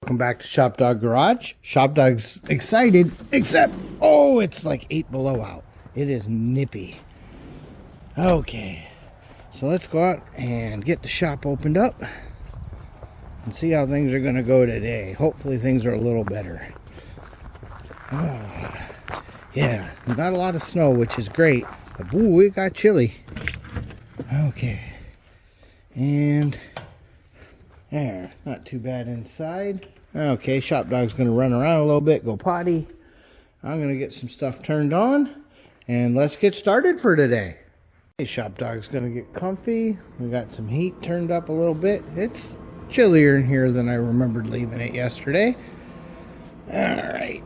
Welcome back to ShopDog-Garage. ShopDog's excited, except, oh, it's like 8 below out. It is nippy. Okay, so let's go out and get the shop opened up and see how things are going to go today. Hopefully things are a little better. Yeah, not a lot of snow, which is great, but ooh, it got chilly. Okay, and there, not too bad inside. Okay, ShopDog's going to run around a little bit, go potty. I'm going to get some stuff turned on, and let's get started for today. Hey, ShopDog's going to get comfy. We got some heat turned up a little bit. It's chillier in here than I remembered leaving it yesterday. All right.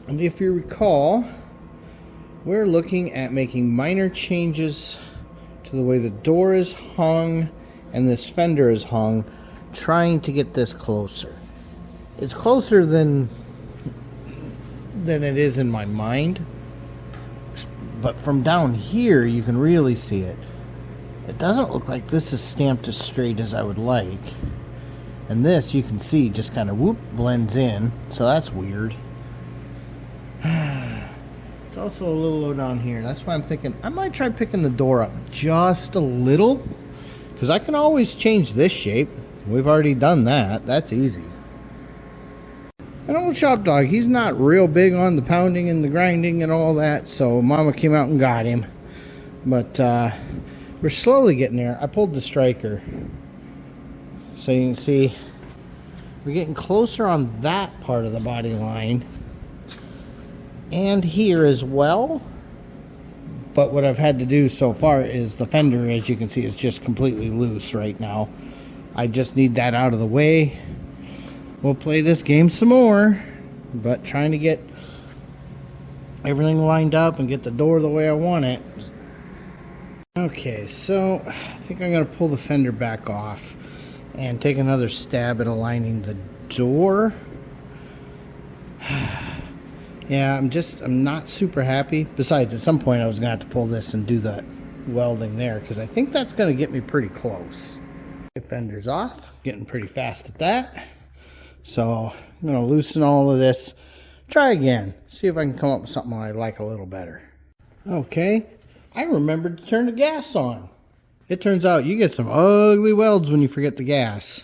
And if you recall, we're looking at making minor changes to the way the door is hung and this fender is hung, trying to get this closer. It's closer than it is in my mind, but from down here you can really see it. It doesn't look like this is stamped as straight as I would like, and this you can see just kind of whoop blends in, so that's weird. It's also a little low down here. That's why I'm thinking I might try picking the door up just a little, because I can always change this shape. We've already done that. That's easy. And old ShopDog, he's not real big on the pounding and the grinding and all that, so Mama came out and got him. But we're slowly getting there. I pulled the striker, so you can see we're getting closer on that part of the body line and here as well. But what I've had to do so far is the fender, as you can see, is just completely loose right now. I just need that out of the way. We'll play this game some more, but trying to get everything lined up and get the door the way I want it. Okay, so I think I'm going to pull the fender back off and take another stab at aligning the door. Yeah, I'm not super happy. Besides, at some point I was going to have to pull this and do that welding there, because I think that's going to get me pretty close. The fender's off, getting pretty fast at that. So I'm going to loosen all of this, try again, see if I can come up with something I like a little better. Okay, I remembered to turn the gas on. It turns out you get some ugly welds when you forget the gas.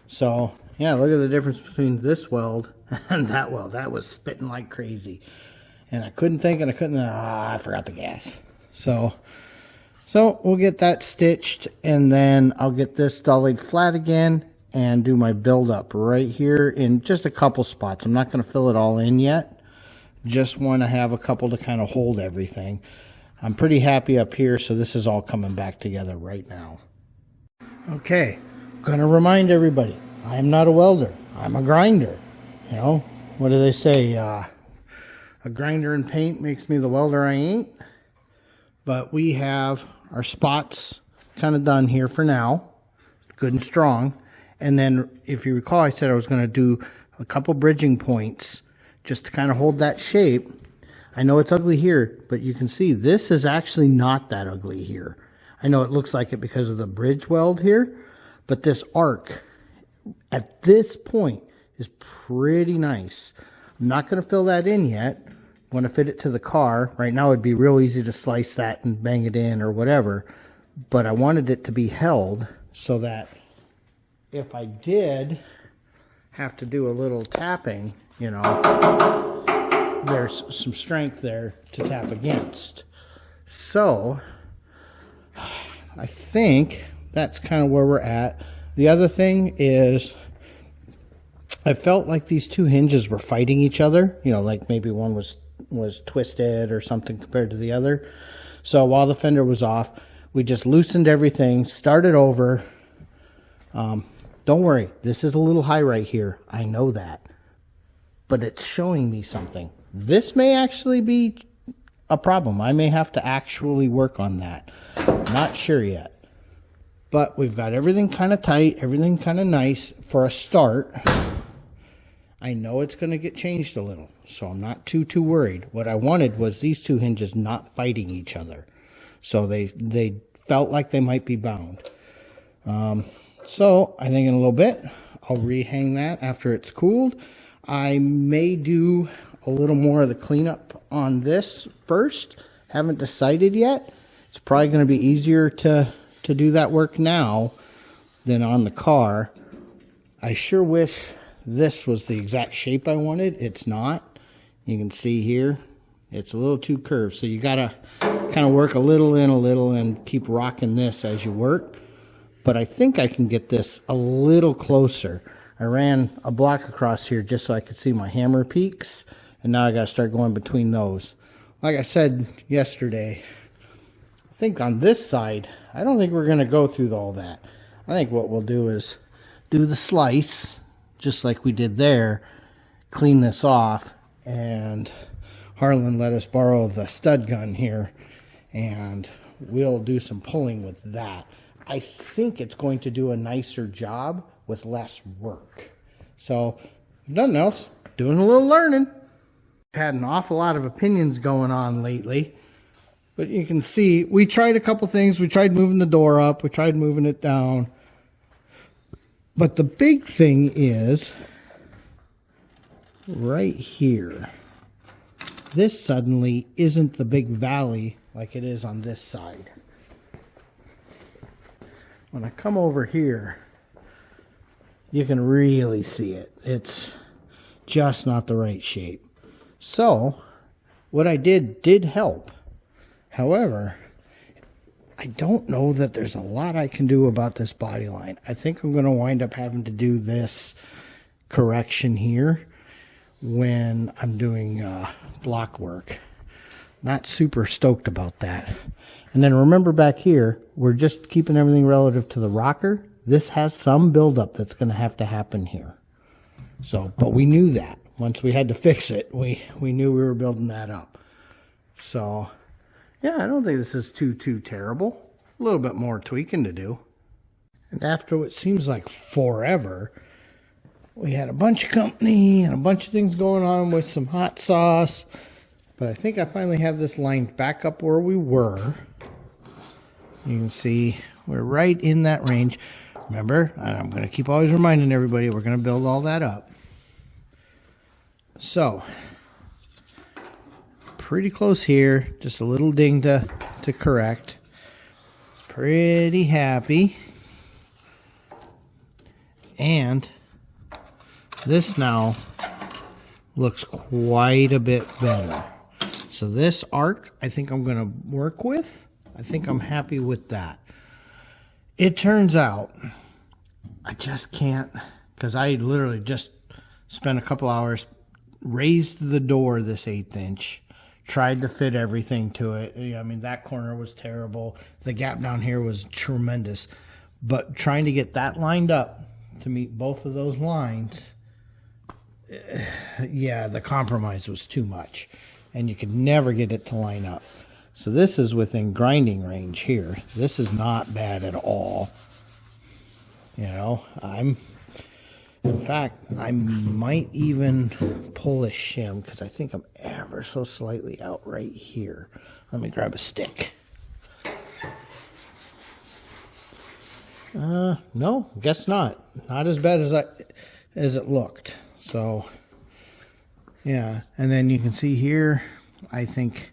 So yeah, look at the difference between this weld and that weld. That was spitting like crazy. And I couldn't think, and I forgot the gas. So we'll get that stitched, and then I'll get this dollied flat again and do my build up right here in just a couple spots. I'm not going to fill it all in yet. Just want to have a couple to kind of hold everything. I'm pretty happy up here, so this is all coming back together right now. Okay, going to remind everybody, I am not a welder. I'm a grinder. You know, what do they say? A grinder and paint makes me the welder I ain't. But we have our spots kind of done here for now. Good and strong. And then, if you recall, I said I was going to do a couple bridging points just to kind of hold that shape. I know it's ugly here, but you can see this is actually not that ugly here. I know it looks like it because of the bridge weld here, but this arc at this point is pretty nice. I'm not going to fill that in yet. I'm going to fit it to the car. Right now it'd be real easy to slice that and bang it in or whatever, but I wanted it to be held so that if I did have to do a little tapping, you know, there's some strength there to tap against. So I think that's kind of where we're at. The other thing is, I felt like these two hinges were fighting each other. You know, like maybe one was twisted or something compared to the other. So while the fender was off, we just loosened everything, started over. Don't worry, this is a little high right here. I know that. But it's showing me something. This may actually be a problem. I may have to actually work on that. Not sure yet. But we've got everything kind of tight, everything kind of nice for a start. I know it's going to get changed a little, so I'm not too worried. What I wanted was these two hinges not fighting each other. So they felt like they might be bound. So I think in a little bit, I'll rehang that after it's cooled. I may do a little more of the cleanup on this first. Haven't decided yet. It's probably going to be easier to do that work now than on the car. I sure wish this was the exact shape I wanted. It's not. You can see here, it's a little too curved. So you got to kind of work a little and keep rocking this as you work. But I think I can get this a little closer. I ran a block across here just so I could see my hammer peaks. And now I got to start going between those. Like I said yesterday, I think on this side, I don't think we're going to go through all that. I think what we'll do is do the slice, just like we did there, clean this off, and Harlan let us borrow the stud gun here, and we'll do some pulling with that. I think it's going to do a nicer job with less work. So, if nothing else, doing a little learning. I've had an awful lot of opinions going on lately. But you can see, we tried a couple things. We tried moving the door up. We tried moving it down. But the big thing is, right here, this suddenly isn't the big valley like it is on this side. When I come over here, you can really see it. It's just not the right shape. So, what I did help. However, I don't know that there's a lot I can do about this body line. I think I'm going to wind up having to do this correction here when I'm doing block work. Not super stoked about that. And then remember back here, we're just keeping everything relative to the rocker. This has some buildup that's going to have to happen here. So, but we knew that. Once we had to fix it, we knew we were building that up. So, yeah, I don't think this is too terrible. A little bit more tweaking to do. And after what seems like forever, we had a bunch of company and a bunch of things going on with some hot sauce. But I think I finally have this lined back up where we were. You can see we're right in that range. Remember, I'm going to keep always reminding everybody we're going to build all that up. So, pretty close here. Just a little ding to correct. Pretty happy. And this now looks quite a bit better. So this arc, I think I'm going to work with. I think I'm happy with that. It turns out, I just can't, because I literally just spent a couple hours, raised the door this 1/8 inch, tried to fit everything to it. I mean, that corner was terrible. The gap down here was tremendous. But trying to get that lined up to meet both of those lines, yeah, the compromise was too much. And you could never get it to line up. So this is within grinding range here. This is not bad at all. You know, in fact, I might even pull a shim because I think I'm ever so slightly out right here. Let me grab a stick. No, guess not. Not as bad as it looked. So, yeah, and then you can see here, I think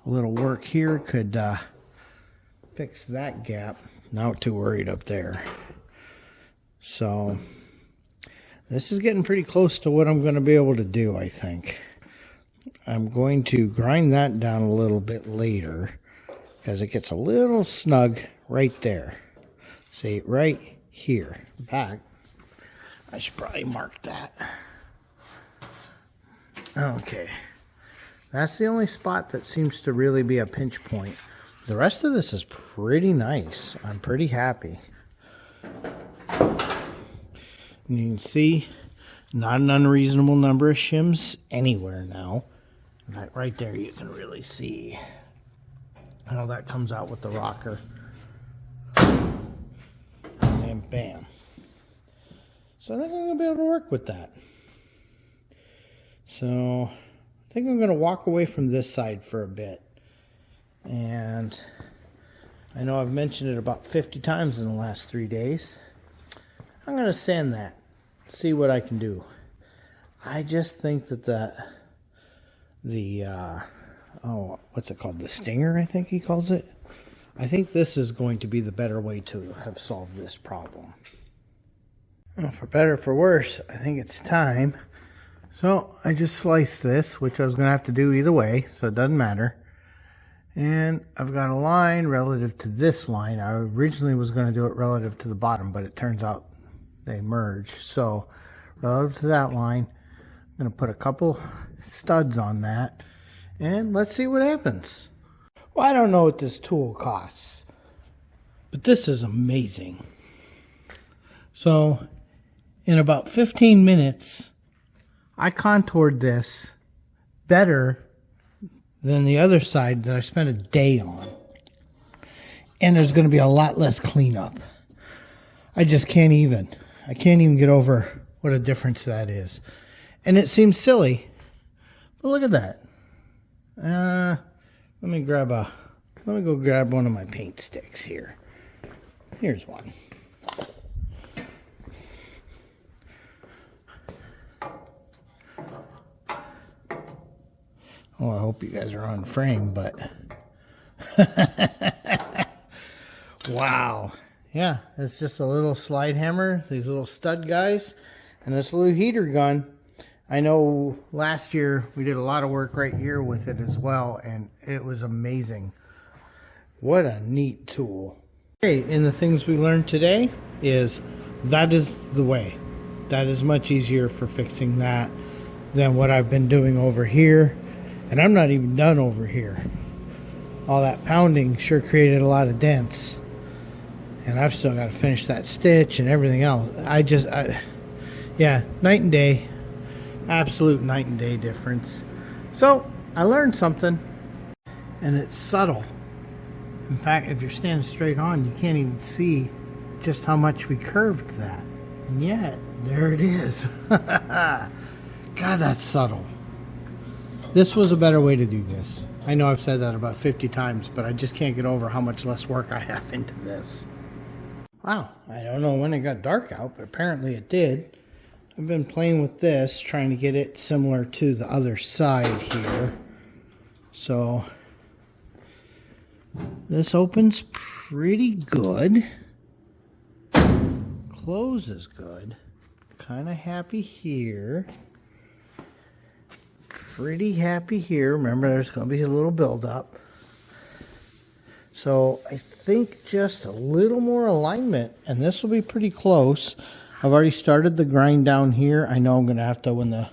a little work here could fix that gap. Not too worried up there. So, this is getting pretty close to what I'm going to be able to do, I think. I'm going to grind that down a little bit later because it gets a little snug right there. See, right here. In fact, I should probably mark that. Okay. That's the only spot that seems to really be a pinch point. The rest of this is pretty nice. I'm pretty happy. And you can see, not an unreasonable number of shims anywhere now. Right there you can really see how that comes out with the rocker. And bam. So I think I'm going to be able to work with that. So I think I'm going to walk away from this side for a bit. And I know I've mentioned it about 50 times in the last 3 days. I'm going to sand that, see what I can do. I just think that what's it called? The stinger, I think he calls it. I think this is going to be the better way to have solved this problem. Well, for better or for worse, I think it's time. So I just sliced this, which I was going to have to do either way, so it doesn't matter. And I've got a line relative to this line. I originally was going to do it relative to the bottom, but it turns out they merge. So relative to that line, I'm going to put a couple studs on that, and let's see what happens. Well, I don't know what this tool costs, but this is amazing. So in about 15 minutes, I contoured this better than the other side that I spent a day on. And there's going to be a lot less cleanup. I just can't even get over what a difference that is. And it seems silly, but look at that. Let me go grab one of my paint sticks here. Here's one. Oh, I hope you guys are on frame, but wow. Yeah, it's just a little slide hammer, these little stud guys, and this little heater gun. I know last year we did a lot of work right here with it as well, and it was amazing. What a neat tool. Okay, and the things we learned today is that is the way. That is much easier for fixing that than what I've been doing over here. And I'm not even done over here. All that pounding sure created a lot of dents. And I've still got to finish that stitch and everything else. Yeah, night and day. Absolute night and day difference. So, I learned something. And it's subtle. In fact, if you're standing straight on, you can't even see just how much we curved that. And yet, there it is. God, that's subtle. This was a better way to do this. I know I've said that about 50 times, but I just can't get over how much less work I have into this. Wow, I don't know when it got dark out, but apparently it did. I've been playing with this, trying to get it similar to the other side here. So, this opens pretty good. Closes good. Kind of happy here. Pretty happy here. Remember, there's going to be a little buildup. So I think just a little more alignment, and this will be pretty close. I've already started the grind down here. I know I'm going to have to, when the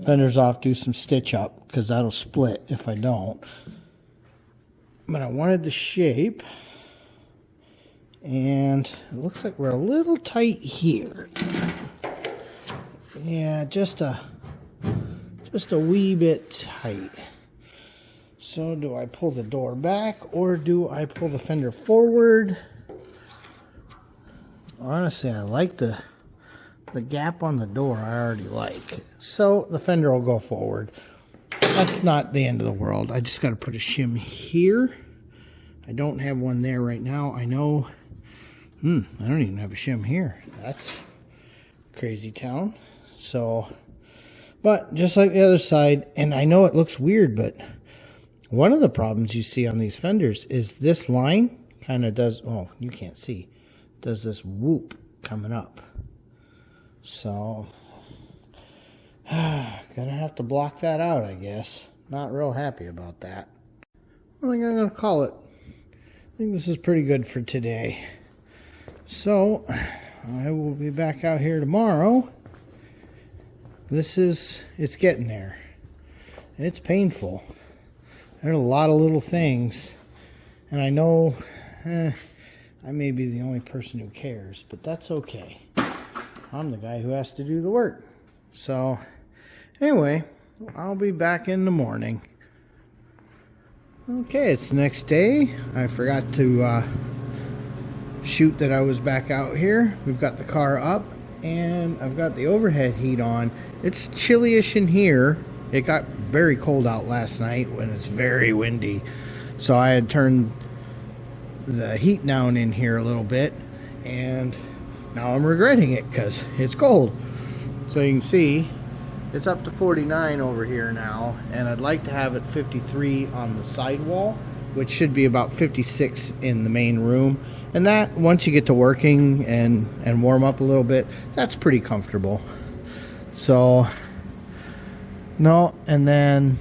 fender's off, do some stitch up, because that'll split if I don't. But I wanted the shape, and it looks like we're a little tight here. Yeah, just a wee bit tight. So do I pull the door back or do I pull the fender forward? Honestly, I like the gap on the door. I already like. So the fender will go forward. That's not the end of the world. I just got to put a shim here. I don't have one there right now. I know. I don't even have a shim here. That's crazy town. So, but just like the other side, and I know it looks weird, but one of the problems you see on these fenders is this line kind of does, oh, you can't see, does this whoop coming up. So, gonna have to block that out, I guess. Not real happy about that. I think I'm gonna call it. I think this is pretty good for today. So, I will be back out here tomorrow. It's getting there. It's painful. There's a lot of little things. And I know I may be the only person who cares, but that's okay. I'm the guy who has to do the work. So, anyway, I'll be back in the morning. Okay, it's the next day. I forgot to shoot that I was back out here. We've got the car up, and I've got the overhead heat on. It's chilly-ish in here. It got very cold out last night when it's very windy. So I had turned the heat down in here a little bit, and now I'm regretting it because it's cold. So you can see it's up to 49 over here now, and I'd like to have it 53 on the sidewall, which should be about 56 in the main room. And that, once you get to working and warm up a little bit, that's pretty comfortable. So, no, and then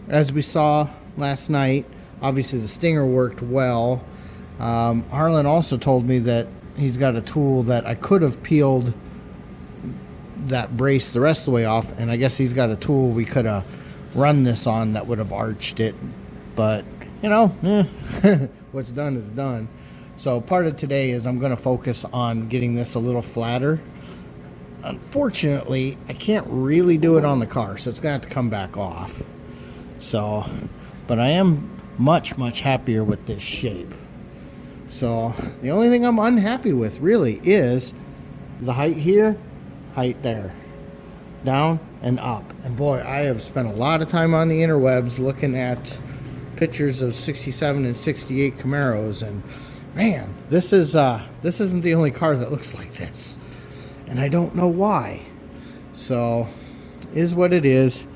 as we saw last night, obviously the Stinger worked well. Harlan also told me that he's got a tool that I could have peeled that brace the rest of the way off, and I guess he's got a tool we could have run this on that would have arched it, but you know, what's done is done. So part of today is I'm going to focus on getting this a little flatter. Unfortunately, I can't really do it on the car, so it's going to have to come back off. So, but I am much happier with this shape. So the only thing I'm unhappy with really is the height here, height there, down and up. And boy, I have spent a lot of time on the interwebs looking at pictures of 67 and 68 Camaros, and man, this isn't the only car that looks like this, and I don't know why. So is what it is.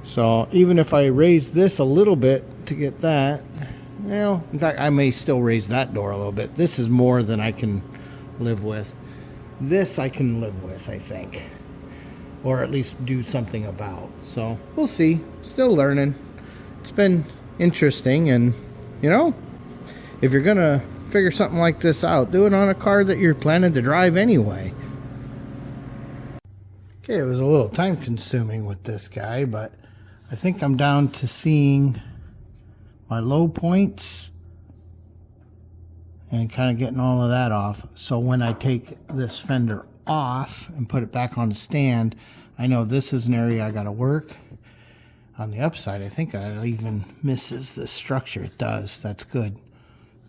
So even if I raise this a little bit to get that, well, in fact, I may still raise that door a little bit. This is more than I can live with. This I can live with, I think, or at least do something about. So we'll see. Still learning. It's been interesting, and you know, if you're gonna figure something like this out, do it on a car that you're planning to drive anyway. Okay, it was a little time consuming with this guy, but I think I'm down to seeing my low points and kind of getting all of that off. So when I take this fender off and put it back on the stand, I know this is an area I got to work. On the upside, I think it even misses the structure. It does. That's good.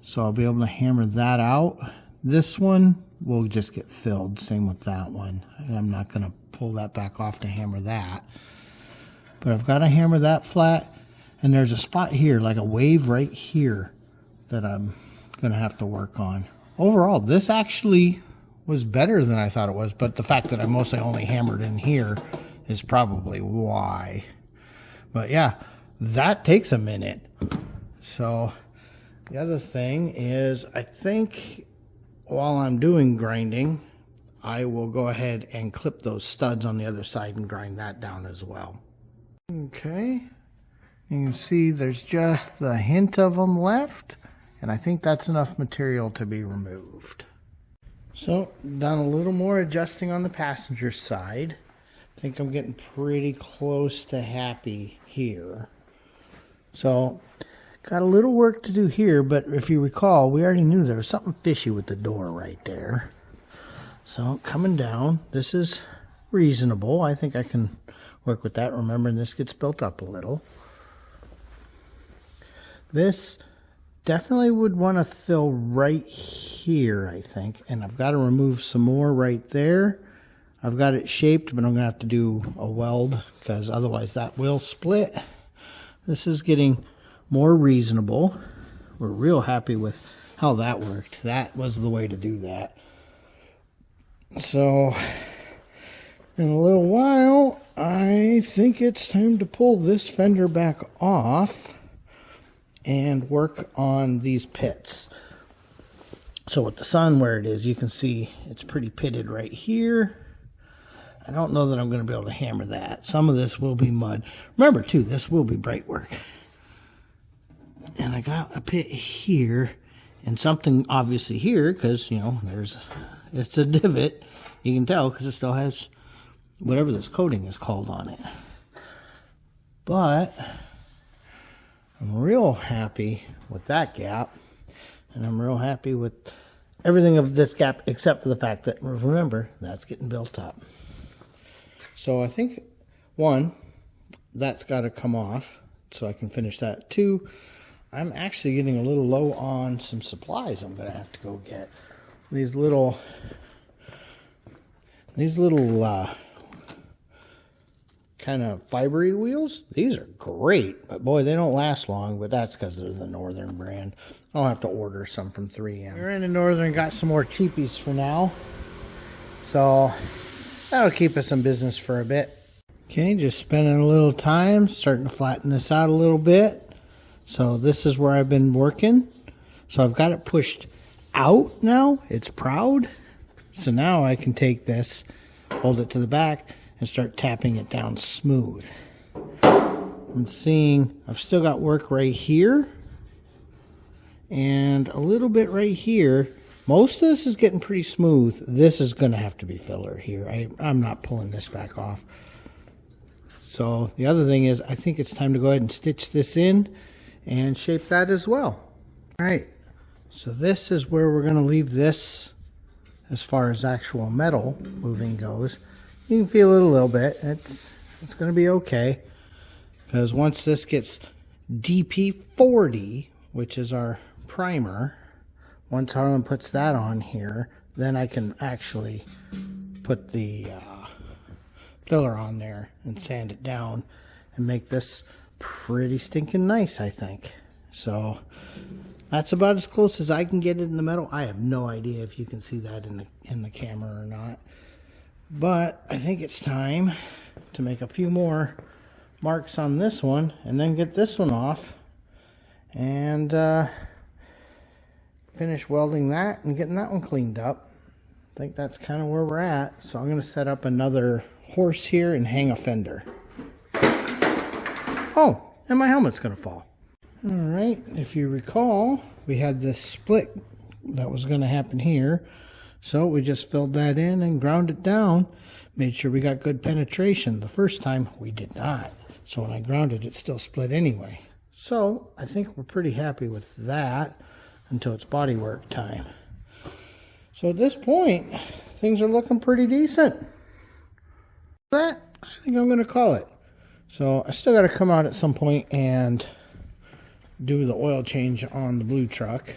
So I'll be able to hammer that out. This one will just get filled. Same with that one. I'm not going to pull that back off to hammer that. But I've got to hammer that flat. And there's a spot here, like a wave right here, that I'm going to have to work on. Overall, this actually was better than I thought it was. But the fact that I mostly only hammered in here is probably why. But yeah, that takes a minute. So the other thing is, I think while I'm doing grinding, I will go ahead and clip those studs on the other side and grind that down as well. Okay, you can see there's just the hint of them left, and I think that's enough material to be removed. So done a little more adjusting on the passenger side. I think I'm getting pretty close to happy here. So got a little work to do here, but if you recall, we already knew there was something fishy with the door right there. So coming down, this is reasonable. I think I can work with that. Remembering this gets built up a little. This definitely would want to fill right here, I think. And I've got to remove some more right there. I've got it shaped, but I'm going to have to do a weld because otherwise that will split. This is getting more reasonable. We're real happy with how that worked. That was the way to do that. So in a little while, I think it's time to pull this fender back off and work on these pits. So with the sun where it is, you can see it's pretty pitted right here. I don't know that I'm going to be able to hammer that. Some of this will be mud. Remember, too, this will be bright work. And I got a pit here and something obviously here because, you know, it's a divot. You can tell because it still has whatever this coating is called on it. But I'm real happy with that gap. And I'm real happy with everything of this gap except for the fact that, remember, that's getting built up. So I think, one, that's got to come off so I can finish that. Two, I'm actually getting a little low on some supplies I'm going to have to go get. These little kind of fibery wheels. These are great, but boy, they don't last long, but that's because they're the Northern brand. I'll have to order some from 3M. We ran to Northern and got some more cheapies for now. So that'll keep us in business for a bit. Okay, just spending a little time starting to flatten this out a little bit. So this is where I've been working. So I've got it pushed out now. It's proud. So now I can take this, hold it to the back, and start tapping it down smooth. I'm seeing I've still got work right here and a little bit right here. Most of this is getting pretty smooth. This is going to have to be filler here. I'm not pulling this back off. So the other thing is I think it's time to go ahead and stitch this in and shape that as well. All right, so this is where we're going to leave this as far as actual metal moving goes. You can feel it a little bit. It's going to be okay, because once this gets DP40, which is our primer, once Harlan puts that on here, then I can actually put the filler on there and sand it down and make this pretty stinking nice, I think. So that's about as close as I can get it in the metal. I have no idea if you can see that in the camera or not. But I think it's time to make a few more marks on this one and then get this one off and finish welding that and getting that one cleaned up. I think that's kind of where we're at. So I'm going to set up another horse here and hang a fender. Oh, and my helmet's going to fall. All right, if you recall, we had this split that was going to happen here. So we just filled that in and ground it down, made sure we got good penetration. The first time we did not. So when I grounded it, still split anyway. So I think we're pretty happy with that until it's bodywork time. So at this point, things are looking pretty decent. That, I think I'm going to call it. So I still got to come out at some point and do the oil change on the blue truck.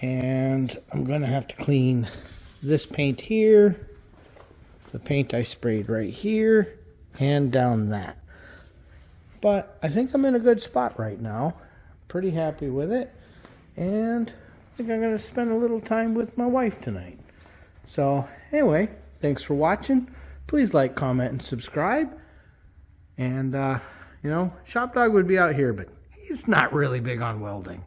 And I'm going to have to clean this paint here, the paint I sprayed right here, and down that. But I think I'm in a good spot right now. Pretty happy with it. And I think I'm going to spend a little time with my wife tonight. So anyway, thanks for watching. Please like, comment, and subscribe. And, you know, ShopDog would be out here, but he's not really big on welding.